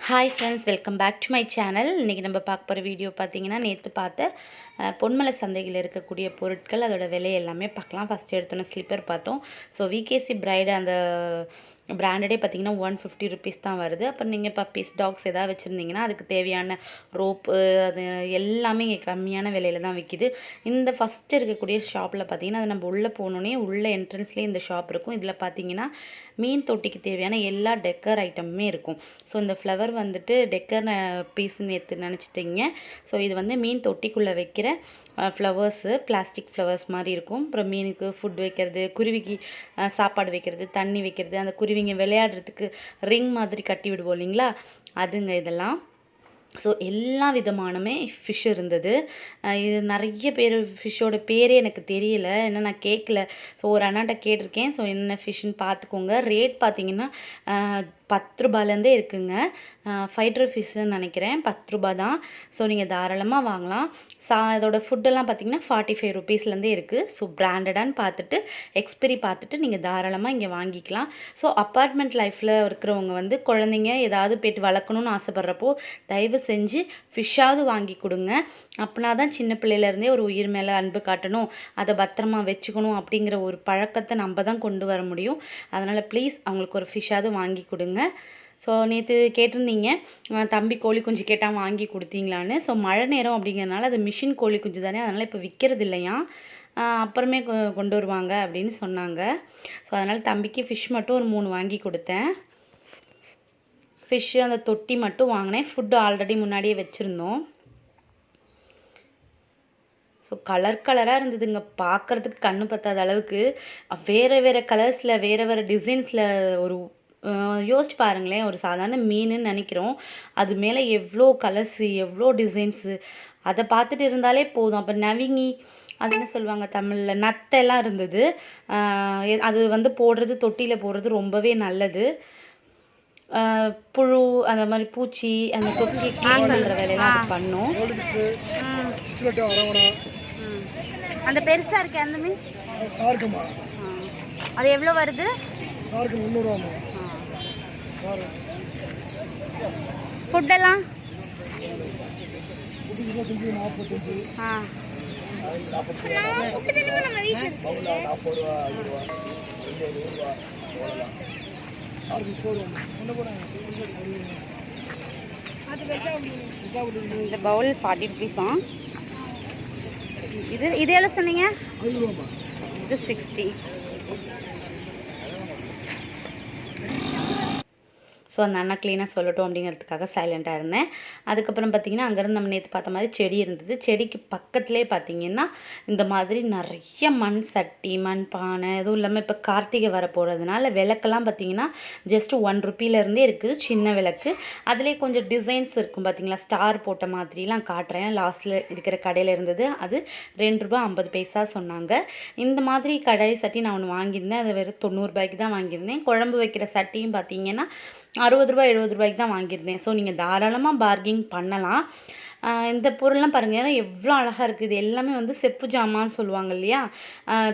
Hi friends, welcome back to my channel. இன்றைக்கி நம்ம பார்க்க போகிற வீடியோ பார்த்தீங்கன்னா, நேற்று பார்த்த பொன்மலை சந்தையில் இருக்கக்கூடிய பொருட்கள், அதோட விலை எல்லாமே பார்க்கலாம். ஃபஸ்ட்டு எடுத்தோன்னே ஸ்லிப்பர் பார்த்தோம். ஸோ விகேசி பிரைடு அந்த பிராண்டடே பார்த்தீங்கன்னா 150 ருபீஸ் தான் வருது. அப்புறம் நீங்கள் பப்பீஸ், டாக்ஸ் எதாவது வச்சுருந்தீங்கன்னா அதுக்கு தேவையான ரோப்பு அது எல்லாமே இங்கே கம்மியான விலையில் தான் விற்கிது. இந்த ஃபஸ்ட்டு இருக்கக்கூடிய ஷாப்பில் பார்த்தீங்கன்னா, அது நம்ம உள்ளே போனோன்னே உள்ள என்ட்ரன்ஸ்லேயே இந்த ஷாப் இருக்கும். இதில் பார்த்தீங்கன்னா மீன் தொட்டிக்கு தேவையான எல்லா டெக்கர் ஐட்டமுமே இருக்கும். ஸோ இந்த ஃப்ளவர் வந்துட்டு டெக்கர் பீஸ்ன்னு நினச்சிட்டிங்க. ஸோ இது வந்து மீன் தொட்டிக்குள்ளே வைக்கிற ஃப்ளவர்ஸு, பிளாஸ்டிக் ஃப்ளவர்ஸ் மாதிரி இருக்கும். அப்புறம் மீனுக்கு ஃபுட் வைக்கிறது, குருவிக்கு சாப்பாடு வைக்கிறது, தண்ணி வைக்கிறது, அந்த குருவிங்க விளையாடுறதுக்கு ரிங் மாதிரி கட்டி விடுவோம் இல்லைங்களா, அதுங்க இதெல்லாம். ஸோ எல்லா விதமானமே ஃபிஷ் இருந்தது. இது நிறைய பேர் ஃபிஷ்ஷோட பேரே எனக்கு தெரியல, ஏன்னா நான் கேட்கல. ஸோ ஒரு அண்ணாட்ட கேட்டிருக்கேன். ஸோ என்ன ஃபிஷ்ஷுன்னு பார்த்துக்கோங்க. ரேட் பார்த்தீங்கன்னா 10 ரூபாலேருந்தே இருக்குங்க. ஃபைட்டர் ஃபிஷ்ஷுன்னு நினைக்கிறேன், 10 ரூபா தான். ஸோ நீங்கள் தாராளமாக வாங்கலாம். அதோட ஃபுட்டெல்லாம் பார்த்தீங்கன்னா 45 ருபீஸ்லேருந்தே இருக்குது. ஸோ பிராண்டடான்னு பார்த்துட்டு எக்ஸ்பெரி பார்த்துட்டு நீங்கள் தாராளமாக இங்கே வாங்கிக்கலாம். ஸோ அப்பார்ட்மெண்ட் லைஃப்பில் இருக்கிறவங்க வந்து குழந்தைங்க ஏதாவது போய்ட்டு வளர்க்கணுன்னு ஆசைப்பட்றப்போ தயவு செஞ்சு ஃபிஷ்ஷாவது வாங்கி கொடுங்க. அப்படின்னா தான் சின்ன பிள்ளையிலேருந்தே ஒரு உயிர் மேலே அன்பு காட்டணும், அதை பத்திரமா வச்சுக்கணும் அப்படிங்கிற ஒரு பழக்கத்தை நம்ம தான் கொண்டு வர முடியும். அதனால் ப்ளீஸ் அவங்களுக்கு ஒரு ஃபிஷ்ஷாவது வாங்கி கொடுங்க. ஸோ நேற்று கேட்டிருந்தீங்க, தம்பி கோழி குஞ்சு கேட்டால் வாங்கி கொடுத்தீங்களான்னு. ஸோ மழை நேரம் அப்படிங்கிறனால அது மிஷின் கோழி குஞ்சு தானே, அதனால் இப்போ விற்கிறது இல்லையா, அப்புறமே கொண்டு வருவாங்க அப்படின்னு சொன்னாங்க. ஸோ அதனால் தம்பிக்கு ஃபிஷ் மட்டும் ஒரு 3 வாங்கி கொடுத்தேன். ஃபிஷ்ஷு அந்த தொட்டி மட்டும் வாங்கினேன். ஃபுட்டு ஆல்ரெடி முன்னாடியே வச்சுருந்தோம். ஸோ கலராக இருந்ததுங்க, பார்க்குறதுக்கு கண்ணு பத்தாத அளவுக்கு. வேறு கலர்ஸில் வேறு டிசைன்ஸில் ஒரு யோசிச்சு பாருங்களேன். ஒரு சாதாரண மீனுன்னு நினைக்கிறோம், அது மேலே எவ்வளோ கலர்ஸு, எவ்வளோ டிசைன்ஸு, அதை பார்த்துட்டு இருந்தாலே போதும். அப்போ நவிங்கி, அது என்ன சொல்லுவாங்க தமிழில், நத்தெல்லாம் இருந்தது. அது வந்து போடுறது, தொட்டியில் போடுறது ரொம்பவே நல்லது. புழு அந்த மாதிரி பூச்சி அந்த தொட்டி க்ளீன் பண்ணுற வேலையெல்லாம் அது பண்ணும். அந்த பெருசாக இருக்கு அந்த மீன் சார்க்குமா, அது எவ்வளோ வருது? சார்க்கு 300 ஃபுட்டெல்லாம் 25 45 இந்த பவுல் 40 ருபீஸா? இது எவ்வளோ சொன்னீங்க? இது 60. ஸோ அந்த அண்ணா க்ளீனாக சொல்லட்டும் அப்படிங்கிறதுக்காக சைலண்ட்டாக இருந்தேன். அதுக்கப்புறம் பார்த்திங்கன்னா, அங்கேருந்து நம்ம நேற்று பார்த்த மாதிரி செடி இருந்தது. செடிக்கு பக்கத்துலேயே பார்த்திங்கன்னா இந்த மாதிரி நிறைய மண் சட்டி, மண் பானை, எதுவும் இல்லாமல் இப்போ கார்த்திகை வர போகிறதுனால விளக்கெல்லாம் பார்த்திங்கன்னா ஜஸ்ட் 1 ருபீலேருந்தே இருக்குது, சின்ன விளக்கு. அதிலே கொஞ்சம் டிசைன்ஸ் இருக்கும் பார்த்திங்களா, ஸ்டார் போட்ட மாதிரிலாம் காட்டுறேன். லாஸ்ட்டில் இருக்கிற கடையில் இருந்தது, அது 2 ரூபா 50 பைசா சொன்னாங்க. இந்த மாதிரி கடை சட்டி நான் ஒன்று வாங்கியிருந்தேன், அது வெறும் 90 ரூபாய்க்கு தான் வாங்கியிருந்தேன். குழம்பு வைக்கிற சட்டியும் பார்த்திங்கன்னா 60 ரூபா 70 ரூபாய்க்கு தான் வாங்கியிருந்தேன். ஸோ நீங்கள் தாராளமாக பார்கிங் பண்ணலாம். இந்த பொருள்லாம் பாருங்கள் எவ்வளோ அழகாக இருக்குது. இது எல்லாமே வந்து செப்பு ஜாமான்னு சொல்லுவாங்க இல்லையா,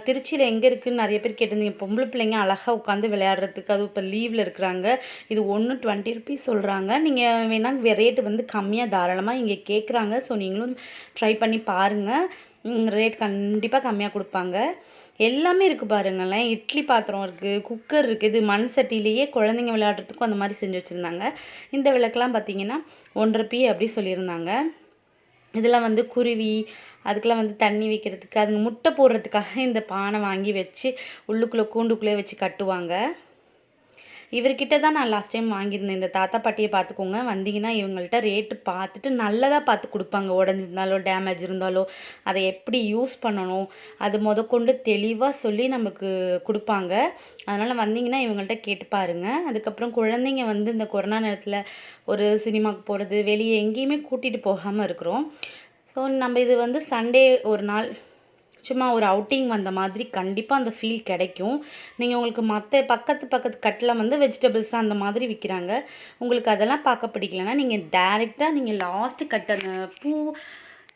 திருச்சியில் எங்கே இருக்குதுன்னு நிறைய பேர் கேட்டிருந்தீங்க. பொம்பளை பிள்ளைங்க அழகாக உட்காந்து விளையாடுறதுக்கு, அதுவும் இப்போ லீவில் இருக்கிறாங்க. இது ஒன்று 20 ருபீஸ் சொல்கிறாங்க. நீங்கள் வேணால் ரேட்டு வந்து கம்மியாக தாராளமாக இங்கே கேட்குறாங்க. ஸோ நீங்களும் ட்ரை பண்ணி பாருங்கள், ரேட் கண்டிப்பாக கம்மியாக கொடுப்பாங்க. எல்லாமே இருக்குது பாருங்களேன். இட்லி பாத்திரம் இருக்குது, குக்கர் இருக்குது. இது மண் சட்டிலேயே குழந்தைங்க விளையாடுறதுக்கும் அந்த மாதிரி செஞ்சு வச்சுருந்தாங்க. இந்த விளக்கெல்லாம் பார்த்திங்கன்னா 1 ரூபா அப்படி சொல்லியிருந்தாங்க. இதெல்லாம் வந்து குருவி அதுக்கெல்லாம் வந்து தண்ணி வைக்கிறதுக்கு, அதுங்க முட்டை போடுறதுக்காக இந்த பானை வாங்கி வச்சு உள்ளுக்குள்ளே கூண்டுக்குள்ளே வச்சு கட்டுவாங்க. இவர்கிட்ட தான் நான் லாஸ்ட் டைம் வாங்கியிருந்தேன். இந்த தாத்தா பாட்டியை பார்த்துக்கோங்க, வந்தீங்கன்னா இவங்கள்ட்ட ரேட்டு பார்த்துட்டு நல்லதாக பார்த்து கொடுப்பாங்க. உடஞ்சிருந்தாலோ டேமேஜ் இருந்தாலோ அதை எப்படி யூஸ் பண்ணணும் அது முதற்கொண்டு தெளிவாக சொல்லி நமக்கு கொடுப்பாங்க. அதனால் வந்தீங்கன்னா இவங்கள்ட்ட கேட்டு பாருங்கள். அதுக்கப்புறம் குழந்தைங்க வந்து இந்த கொரோனா நேரத்தில் ஒரு சினிமாவுக்கு போகிறது, வெளியே எங்கேயுமே கூட்டிகிட்டு போகாமல் இருக்கிறோம். ஸோ நம்ம இது வந்து சண்டே ஒரு நாள் சும்மா ஒரு அவுட்டிங் வந்த மாதிரி கண்டிப்பாக அந்த ஃபீல் கிடைக்கும். நீங்கள் உங்களுக்கு மற்ற பக்கத்து கட்டில் வந்து வெஜிடபிள்ஸ் அந்த மாதிரி விற்கிறாங்க. உங்களுக்கு அதெல்லாம் பார்க்க பிடிக்கலன்னா நீங்கள் டைரெக்டாக நீங்கள் லாஸ்ட்டு கட்டு அந்த பூ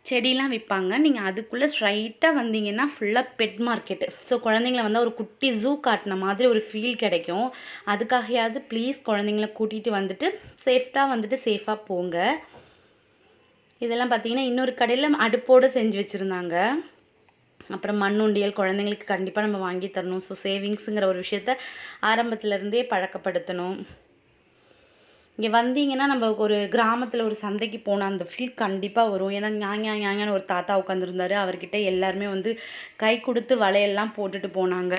செடிலாம் விற்பாங்க. நீங்கள் அதுக்குள்ளே ஸ்ட்ரைட்டாக வந்தீங்கன்னா ஃபுல்லாக பெட் மார்க்கெட்டு. ஸோ குழந்தைங்கள வந்து ஒரு குட்டி ஜூ காட்டின மாதிரி ஒரு ஃபீல் கிடைக்கும். அதுக்காகையாவது ப்ளீஸ் குழந்தைங்கள கூட்டிகிட்டு வந்துட்டு சேஃபாக போங்க. இதெல்லாம் பார்த்தீங்கன்னா இன்னொரு கடையில் அடுப்போடு செஞ்சு வச்சுருந்தாங்க. அப்புறம் மண்ணுண்டியல் குழந்தைங்களுக்கு கண்டிப்பாக நம்ம வாங்கி தரணும். ஸோ சேவிங்ஸுங்கிற ஒரு விஷயத்த ஆரம்பத்துலேருந்தே பழக்கப்படுத்தணும். இங்கே வந்தீங்கன்னா நம்ம ஒரு கிராமத்தில் ஒரு சந்தைக்கு போனால் அந்த ஃபீல் கண்டிப்பாக வரும். ஏன்னா ஞாஞான்னு ஒரு தாத்தா உட்காந்துருந்தாரு. அவர்கிட்ட எல்லாருமே வந்து கை கொடுத்து வலையெல்லாம் போட்டுட்டு போனாங்க.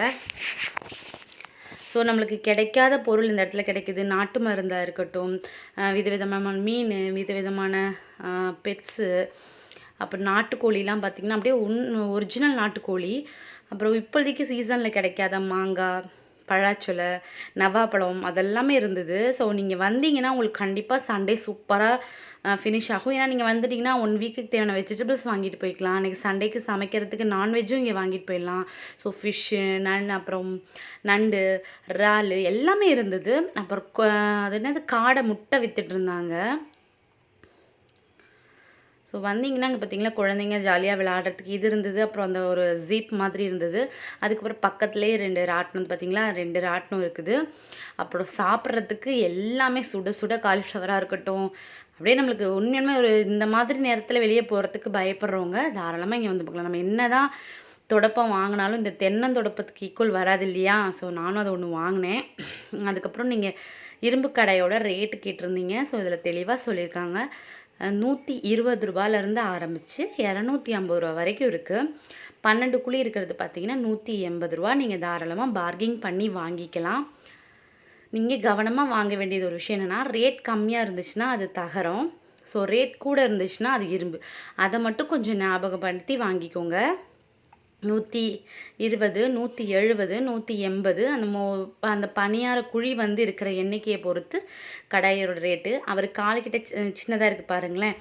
ஸோ நம்மளுக்கு கிடைக்காத பொருள் இந்த இடத்துல கிடைக்குது. நாட்டு மருந்தாக இருக்கட்டும், விதவிதமான மீன், விதவிதமான பெட்ஸு, அப்புறம் நாட்டுக்கோழிலாம் பார்த்திங்கன்னா அப்படியே ஒரிஜினல் நாட்டுக்கோழி. அப்புறம் இப்போதைக்கு சீசனில் கிடைக்காத மாங்காய், பழாச்சொலை, நவாப்பழம் அதெல்லாமே இருந்தது. ஸோ நீங்கள் வந்தீங்கன்னா உங்களுக்கு கண்டிப்பாக சண்டே சூப்பராக ஃபினிஷ் ஆகும். ஏன்னா நீங்கள் வந்துட்டிங்கன்னா 1 வீக்குக்கு தேவையான வெஜிடபிள்ஸ் வாங்கிட்டு போய்க்கலாம். அன்றைக்கி சண்டேக்கு சமைக்கிறதுக்கு நான்வெஜ்ஜும் இங்கே வாங்கிட்டு போயிடலாம். ஸோ ஃபிஷ்ஷு, அப்புறம் நண்டு, இறால் எல்லாமே இருந்தது. அப்புறம் அது என்னது காடை முட்டை விற்றுட்டு இருந்தாங்க. ஸோ வந்தீங்கன்னா அங்கே பார்த்தீங்களா குழந்தைங்க ஜாலியாக விளையாடுறதுக்கு இது இருந்தது. அப்புறம் அந்த ஒரு ஜீப் மாதிரி இருந்தது. அதுக்கப்புறம் பக்கத்துலேயே 2 ராட்டினம் பார்த்தீங்களா, 2 ராட்டினம் இருக்குது. அப்புறம் சாப்பிட்றதுக்கு எல்லாமே சுட சுட காலிஃப்ளவராக இருக்கட்டும். அப்படியே நம்மளுக்கு உண்மையுமே ஒரு இந்த மாதிரி நேரத்தில் வெளியே போகிறதுக்கு பயப்படுறவங்க தாராளமாக இங்கே வந்து பார்க்கலாம். நம்ம என்ன தான் தொடப்பம் வாங்கினாலும் இந்த தென்னந்தொடப்பத்துக்கு ஈக்குவல் வராது இல்லையா? ஸோ நானும் அதை ஒன்று வாங்கினேன். அதுக்கப்புறம் நீங்கள் இரும்பு கடையோட ரேட்டு கேட்டிருந்தீங்க. ஸோ இதில் தெளிவாக சொல்லியிருக்காங்க. 120 ரூபாயிலேருந்து ஆரம்பித்து 250 ரூபா வரைக்கும் இருக்குது. 12 குழி இருக்கிறது பார்த்தீங்கன்னா 180 ரூபா. நீங்கள் தாராளமாக பார்கிங் பண்ணி வாங்கிக்கலாம். நீங்கள் கவனமாக வாங்க வேண்டியது ஒரு விஷயம் என்னென்னா, ரேட் கம்மியாக இருந்துச்சுன்னா அது தகரம். ஸோ ரேட் கூட இருந்துச்சுன்னா அது இரும்பு. அதை மட்டும் கொஞ்சம் ஞாபகப்படுத்தி வாங்கிக்கோங்க. 120, 170, 180 அந்த பணியார குழி வந்து இருக்கிற எண்ணிக்கையை பொறுத்து கடாயோட ரேட்டு. அவர் காலுக்கிட்ட சின்னதாக இருக்குது பாருங்களேன்,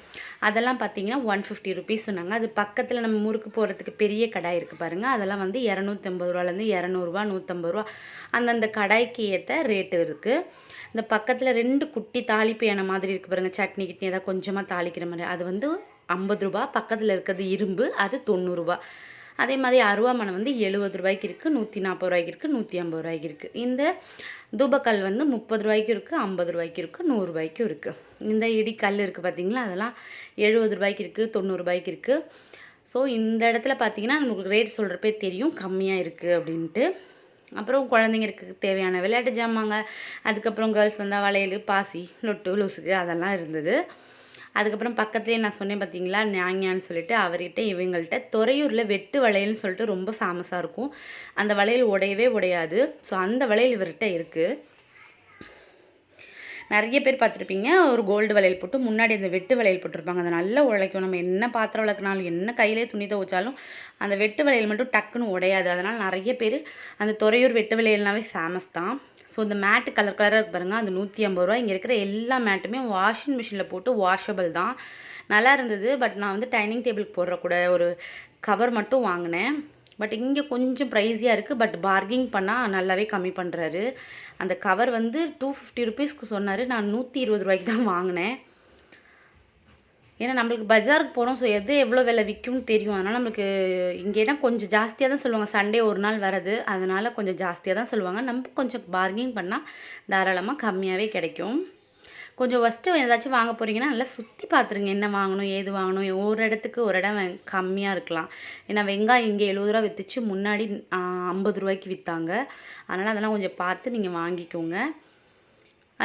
அதெல்லாம் பார்த்தீங்கன்னா 150 ருபீஸ் சொன்னாங்க. அது பக்கத்தில் நம்ம முறுக்கு போடுறதுக்கு பெரிய கடாய் இருக்குது பாருங்கள், அதெல்லாம் வந்து 250 ரூபாலேருந்து 200 ரூபா, 150 ரூபா அந்தந்த கடாய்க்கு ஏற்ற ரேட்டு இருக்குது. இந்த பக்கத்தில் 2 குட்டி தாளிப்பு எண்ணெய் மாதிரி இருக்குது பாருங்கள், சட்னி கிட்னி ஏதாவது கொஞ்சமாக தாளிக்கிற மாதிரி, அது வந்து 50 ரூபா. பக்கத்தில் இருக்கிறது இரும்பு, அது 90 ரூபா. அதே மாதிரி அருவாமனை வந்து 70 ரூபாய்க்கு இருக்குது, 140 ரூபாய்க்கு இருக்குது, 150 ரூபாய்க்கு இருக்குது. இந்த தூபக்கல் வந்து 30 ரூபாய்க்கு இருக்குது, 50 ரூபாய்க்கு இருக்குது, 100 ரூபாய்க்கும் இருக்குது. இந்த இடிக்கல் இருக்குது பார்த்தீங்களா, அதெல்லாம் 70 ரூபாய்க்கு இருக்குது, 90 ரூபாய்க்கு இருக்குது. ஸோ இந்த இடத்துல பார்த்தீங்கன்னா நமக்கு ரேட் சொல்கிறப்பே தெரியும் கம்மியாக இருக்குது அப்படின்ட்டு. அப்புறம் குழந்தைங்களுக்கு தேவையான விளையாட்டு ஜாமாங்க, அதுக்கப்புறம் கேர்ள்ஸ் வந்தால் வளையல், பாசி, லொட்டு, லொசுக்கு அதெல்லாம் இருந்தது. அதுக்கப்புறம் பக்கத்துலேயே நான் சொன்னேன் பார்த்தீங்களா ஞாஞான்னு சொல்லிட்டு, அவர்கிட்ட இவங்கள்ட்ட துறையூரில் வெட்டு வளையல்னு சொல்லிட்டு ரொம்ப ஃபேமஸாக இருக்கும். அந்த வளையல் உடையவே உடையாது. ஸோ அந்த வளையல் இவர்கிட்ட இருக்குது. நிறைய பேர் பார்த்துருப்பீங்க, ஒரு கோல்டு வளையல் போட்டு முன்னாடி அந்த வெட்டு வளையல் போட்டிருப்பாங்க. அது நல்லா உழைக்கும். நம்ம என்ன பாத்திரம் விளக்குனாலும், என்ன கையிலே துணி துவைச்சாலும் அந்த வெட்டு வளையல் மட்டும் டக்குன்னு உடையாது. அதனால் நிறைய பேர் அந்த துறையூர் வெட்டு வளையல்னாவே ஃபேமஸ் தான். ஸோ இந்த மேட்டு கலர் கலராக இருக்கு பாருங்கள், அது 150 ரூபா. இங்கே இருக்கிற எல்லா மேட்டுமே வாஷிங் மிஷினில் போட்டு வாஷபிள் தான். நல்லா இருந்தது. பட் நான் வந்து டைனிங் டேபிளுக்கு போடுறக்கூட ஒரு கவர் மட்டும் வாங்கினேன். பட் இங்கே கொஞ்சம் ப்ரைஸியாக இருக்குது. பட் பார்கிங் பண்ணால் நல்லாவே கம்மி பண்ணுறாரு. அந்த கவர் வந்து 250 ருபீஸ்க்கு சொன்னார். நான் 120 ரூபாய்க்கு தான் வாங்கினேன். ஏன்னா நம்மளுக்கு பஜாருக்கு போகிறோம். ஸோ எது எவ்வளோ விலை விற்கும்னு தெரியும். அதனால் நம்மளுக்கு இங்கேனா கொஞ்சம் ஜாஸ்தியாக தான் சொல்லுவாங்க. சண்டே ஒரு நாள் வரது, அதனால் கொஞ்சம் ஜாஸ்தியாக தான் சொல்லுவாங்க. நம்ம கொஞ்சம் பார்கிங் பண்ணால் தாராளமாக கம்மியாகவே கிடைக்கும். கொஞ்சம் ஃபஸ்ட்டு ஏதாச்சும் வாங்க போகிறீங்கன்னா நல்லா சுற்றி பார்த்துருங்க, என்ன வாங்கணும் ஏது வாங்கணும். ஒரு இடத்துக்கு ஒரு இடம் கம்மியாக இருக்கலாம். ஏன்னா வெங்காயம் இங்கே 70 ரூபா விற்றுச்சு, முன்னாடி 50 ரூபாய்க்கு விற்றாங்க. அதனால் அதெல்லாம் கொஞ்சம் பார்த்து நீங்கள் வாங்கிக்கோங்க.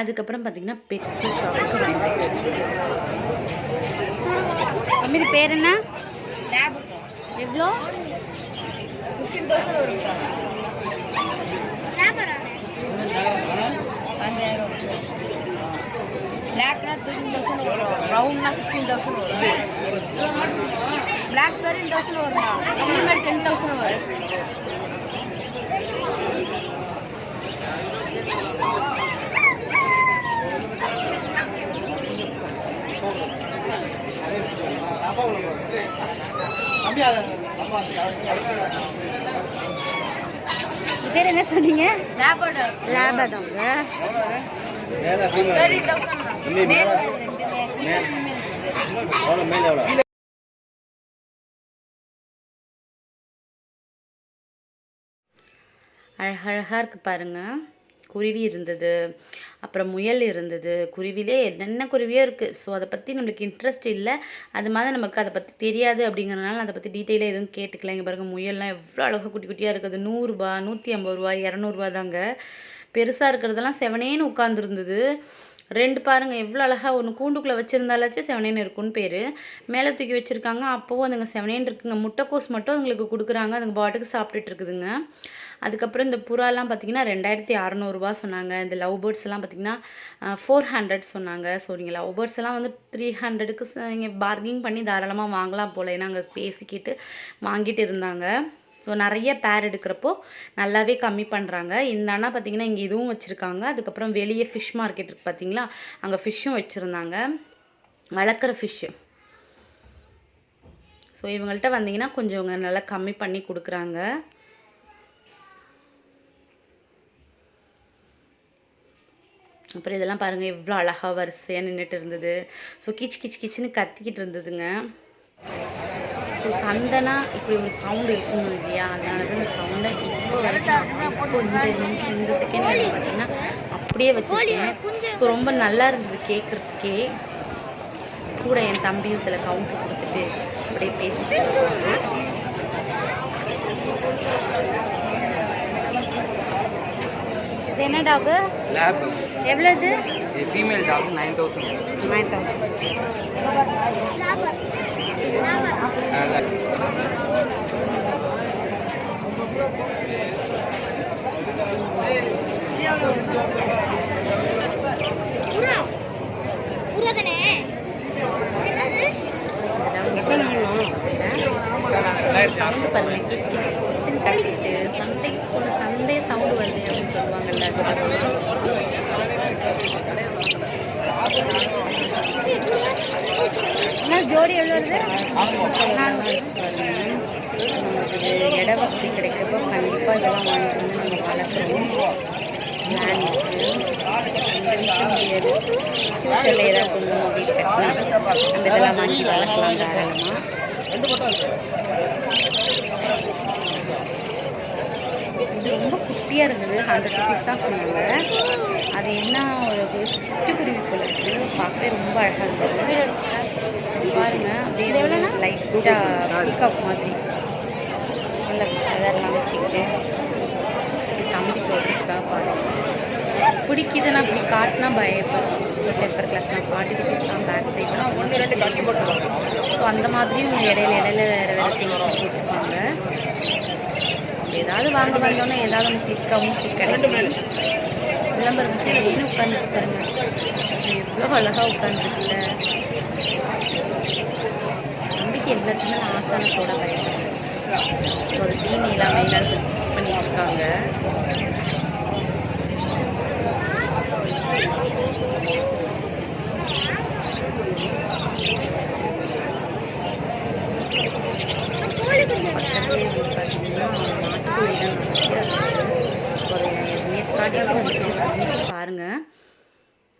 அதுக்கப்புறம் பார்த்தீங்கன்னா பெட்ஸு ஷாப்புக்கு வந்துச்சு. மீது பேர் என்ன? எவ்வளோ? 15,000 வருங்க. 5000. பிளாக்னா 13,000 வரும், ரவுண்ட்னா 15,000 வரும். பிளாக் 13,000 வருங்க, இனிமேல் 10,000 வரும். பேர் என்ன சொன்னீங்க? லேபர்டாக். லேபர்டாக். 13,000. அழகழகாக இருக்குது பாருங்கள். குருவி இருந்தது, அப்புறம் முயல் இருந்தது, குருவிலே என்னென்ன குருவியோ இருக்குது. ஸோ அதை பற்றி நம்மளுக்கு இன்ட்ரெஸ்ட் இல்லை, அது மாதிரி நமக்கு அதை பற்றி தெரியாது அப்படிங்கிறனால அதை பற்றி டீட்டெயிலாக எதுவும் கேட்டுக்கல. இங்கே பாருங்கள் முயல்லாம் எவ்வளோ அழகாக குட்டி குட்டியாக இருக்குது. 100 ரூபா, 150 ரூபா, 200 ரூபா தாங்க. பெருசாக இருக்கிறதெல்லாம் செவனேன்னு உட்காந்துருந்தது. 2 பாருங்கள் எவ்வளோ அழகாக, ஒன்று கூண்டுக்குள்ளே வச்சுருந்தாலாச்சும் செவனேன்னு இருக்குன்னு பேர். மேலே தூக்கி வச்சுருக்காங்க, அப்போவும் அதுங்க செவனேன்னு இருக்குங்க. முட்டைக்கோஸ் மட்டும் அதுங்களுக்கு கொடுக்குறாங்க, அதுங்க பாட்டுக்கு சாப்பிட்டுட்டு இருக்குதுங்க. அதுக்கப்புறம் இந்த புறாலாம் பார்த்திங்கன்னா 2600 ரூபா சொன்னாங்க. இந்த லவ் பேர்ட்ஸ் எல்லாம் பார்த்திங்கன்னா 400 சொன்னாங்க. ஸோ நீங்கள் லவ் பேர்ட்ஸ் எல்லாம் வந்து 300க்கு நீங்கள் பார்கிங் பண்ணி தாராளமாக வாங்கலாம் போல். ஏன்னா அங்கே பேசிக்கிட்டு வாங்கிட்டு இருந்தாங்க. ஸோ நிறைய பேர் எடுக்கிறப்போ நல்லாவே கம்மி பண்ணுறாங்க. இந்த அண்ணா பார்த்திங்கன்னா இங்கே இதுவும் வச்சுருக்காங்க. அதுக்கப்புறம் வெளியே ஃபிஷ் மார்க்கெட் இருக்குது பார்த்திங்களா, அங்கே ஃபிஷ்ஷும் வச்சுருந்தாங்க, வளர்க்குற ஃபிஷ்ஷு. ஸோ இவங்கள்ட்ட வந்தீங்கன்னா கொஞ்சம் இவங்க நல்லா கம்மி பண்ணி கொடுக்குறாங்க. அப்புறம் இதெல்லாம் பாருங்கள் எவ்வளோ அழகாக வரிசையாக நின்றுட்டு இருந்தது. ஸோ கிச் கிச் கிச்சுன்னு கத்திக்கிட்டு இருந்ததுங்க. ஸோ சண்டைனா இப்படி ஒரு சவுண்டு இருக்கும் இல்லையா, அதனால தான் இந்த சவுண்டை இப்போ வரைக்கும் இந்த செகண்ட் பார்த்தீங்கன்னா அப்படியே வச்சுருக்கேன். ஸோ ரொம்ப நல்லா இருந்தது கேட்குறதுக்கே. கூட என் தம்பியும் சில கவுண்ட் கொடுத்துட்டு அப்படியே பேசிட்டு இருக்காங்க. என்ன டாக்? லேப். எவ்வளவு? Female dog 9000. 9000. சவுண்டு பாருங்க, கிச் கிச் கிச்சன் கட்டிட்டு சண்டைக்கு போன சண்டே சவுண்டு வருது அப்படின்னு சொல்லுவாங்கல்ல. ஜோடி எவ்வளோ வருது? இது இட வசதி கிடைக்கிறப்போ கண்டிப்பாக இதெல்லாம் வாங்கிட்டு வந்து நம்ம வளர்க்குறோம். ஃபியூச்சரில் ஏதாவது சொல்லணும் வீடு கட்டினா அந்த இதெல்லாம் வாங்கி வளர்க்கலாம் தாராளமாக. இது ரொம்ப குட்டியாக இருந்தது, 100 ருபீஸ் தான் சொன்னாங்க. அது என்ன ஒரு சிட்டுக்குருவி போல இருக்குது, பார்க்கவே ரொம்ப அழகாக இருந்தது. பாருங்கள் அப்படியே லைட்டாக பீகாக் மாதிரி நல்ல அதெல்லாம் வச்சுக்கிட்டு தம்பிக்கு வச்சுருக்கா பாருங்கள். பிடிக்குதுன்னா அப்படி காட்டினா பயப்படும். ஸோ டெம்பர் கிளாஸ் நான் 40 ருபீஸ் தான் பேக் சைட்லாம் 1-2 கட்டி போட்டுருவோம். ஸோ அந்த மாதிரியும் இடையில வேறு திங்ஸ் போட்டுருப்பாங்க. ஏதாவது வாங்க வந்தோன்னே ஏதாவது ஒன்று கிளிக்காகவும் கிடைக்கும். விளம்பரம் சரின்னு உட்காந்துட்டு பாருங்க, எவ்வளோ அழகாக உட்காந்துருக்குல்ல. தம்பிக்கு எல்லாத்துக்குமே ஆசானத்தோட பயன்படுது. ஸோ அது ஃபீமேலாக மெயிலாக செக் பண்ணிட்டு இருக்காங்க. பாருங்கள்.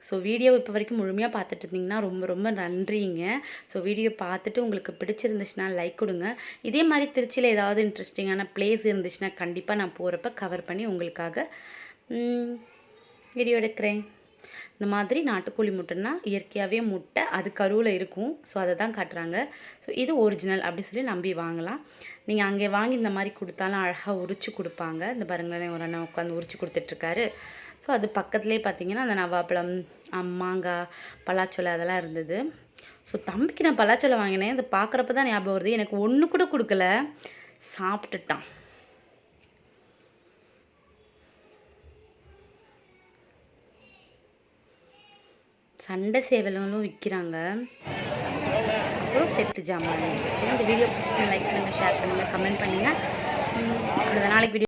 ஸோ வீடியோ இப்போ வரைக்கும் முழுமையாக பார்த்துட்டு இருந்தீங்கன்னா ரொம்ப ரொம்ப நன்றிங்க. ஸோ வீடியோ பார்த்துட்டு உங்களுக்கு பிடிச்சிருந்துச்சுன்னா லைக் கொடுங்க. இதே மாதிரி திருச்சியில் ஏதாவது இன்ட்ரெஸ்டிங்கான பிளேஸ் இருந்துச்சுன்னா கண்டிப்பாக நான் போகிறப்ப கவர் பண்ணி உங்களுக்காக வீடியோ எடுக்கிறேன். இந்த மாதிரி நாட்டுக்கோழி முட்டைன்னா இயற்கையாகவே முட்டை அது கருவில் இருக்கும். ஸோ அதை தான் காட்டுறாங்க. ஸோ இது ஒரிஜினல் அப்படி சொல்லி நம்பி வாங்கலாம். நீங்கள் அங்கே வாங்கி இந்த மாதிரி கொடுத்தாலும் அழகாக உரிச்சு கொடுப்பாங்க. இந்த பாருங்களேன், ஒரு அண்ணன் உட்காந்து உரிச்சு கொடுத்துட்ருக்காரு. ஸோ அது பக்கத்துலேயே பார்த்தீங்கன்னா அந்த நவாப்பழம், மாங்காய், பலாச்சொலை அதெல்லாம் இருந்தது. ஸோ தம்பிக்கு நான் பலாச்சொலை வாங்கினேன். அது பார்க்குறப்ப தான் ஞாபகம் வருது, எனக்கு ஒன்று கூட கொடுக்கல, சாப்பிட்டுட்டான். சண்டை சேவலும் விற்கிறாங்க. அப்புறம் செட்டு ஜாமான். ஸோ இந்த வீடியோ பிடிச்சிருந்தா லைக் பண்ணுங்கள், ஷேர் பண்ணுங்கள், கமெண்ட் பண்ணுங்கள். அந்த நாளைக்கு வீடியோ